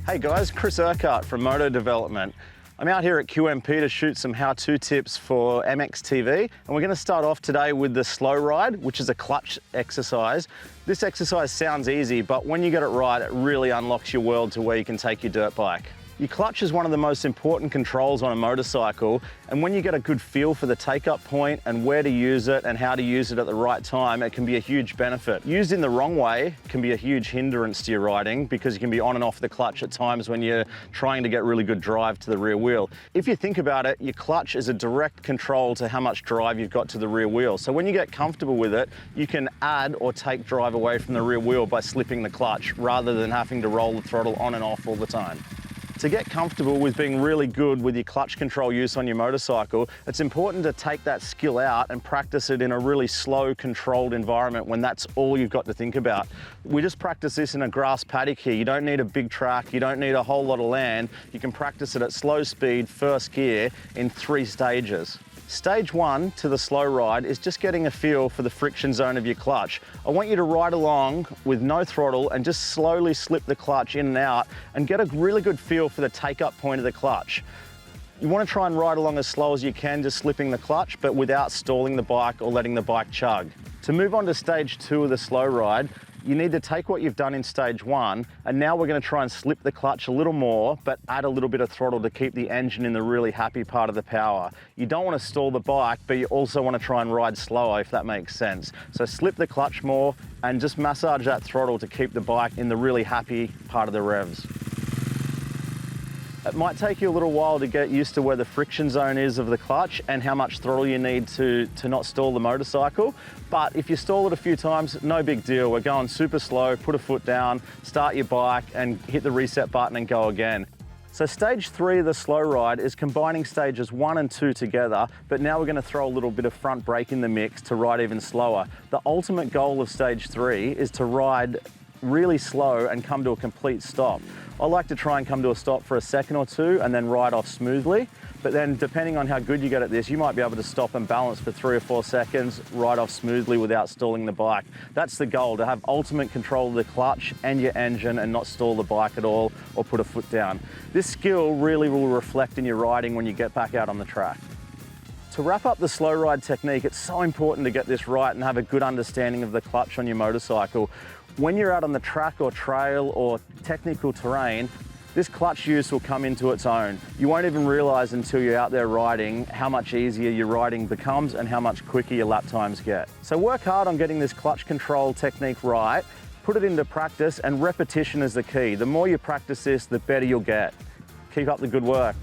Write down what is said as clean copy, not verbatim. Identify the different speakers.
Speaker 1: Hey guys, Chris Urquhart from Motodevelopment. I'm out here at QMP to shoot some how-to tips for MXTV, and we're going to start off today with the slow ride, which is a clutch exercise. This exercise sounds easy, but when you get it right, it really unlocks your world to where you can take your dirt bike. Your clutch is one of the most important controls on a motorcycle, and when you get a good feel for the take-up point and where to use it and how to use it at the right time, it can be a huge benefit. Used in the wrong way can be a huge hindrance to your riding because you can be on and off the clutch at times when you're trying to get really good drive to the rear wheel. If you think about it, your clutch is a direct control to how much drive you've got to the rear wheel. So when you get comfortable with it, you can add or take drive away from the rear wheel by slipping the clutch rather than having to roll the throttle on and off all the time. To get comfortable with being really good with your clutch control use on your motorcycle, it's important to take that skill out and practice it in a really slow, controlled environment when that's all you've got to think about. We just practice this in a grass paddock here. You don't need a big track, you don't need a whole lot of land. You can practice it at slow speed, first gear, in 3 stages. Stage 1 to the slow ride is just getting a feel for the friction zone of your clutch. I want you to ride along with no throttle and just slowly slip the clutch in and out and get a really good feel for the take-up point of the clutch. You want to try and ride along as slow as you can, just slipping the clutch, but without stalling the bike or letting the bike chug. To move on to stage 2 of the slow ride, you need to take what you've done in stage 1, and now we're going to try and slip the clutch a little more, but add a little bit of throttle to keep the engine in the really happy part of the power. You don't want to stall the bike, but you also want to try and ride slower, if that makes sense. So slip the clutch more and just massage that throttle to keep the bike in the really happy part of the revs. It might take you a little while to get used to where the friction zone is of the clutch and how much throttle you need to not stall the motorcycle. But if you stall it a few times, no big deal. We're going super slow, put a foot down, start your bike and hit the reset button and go again. So stage 3 of the slow ride is combining stages 1 and 2 together, but now we're going to throw a little bit of front brake in the mix to ride even slower. The ultimate goal of stage 3 is to ride really slow and come to a complete stop. I like to try and come to a stop for a second or two and then ride off smoothly. But then depending on how good you get at this, you might be able to stop and balance for 3 or 4 seconds, ride off smoothly without stalling the bike. That's the goal, to have ultimate control of the clutch and your engine and not stall the bike at all or put a foot down. This skill really will reflect in your riding when you get back out on the track. To wrap up the slow ride technique, it's so important to get this right and have a good understanding of the clutch on your motorcycle. When you're out on the track or trail or technical terrain, this clutch use will come into its own. You won't even realize until you're out there riding how much easier your riding becomes and how much quicker your lap times get. So work hard on getting this clutch control technique right, put it into practice, and repetition is the key. The more you practice this, the better you'll get. Keep up the good work.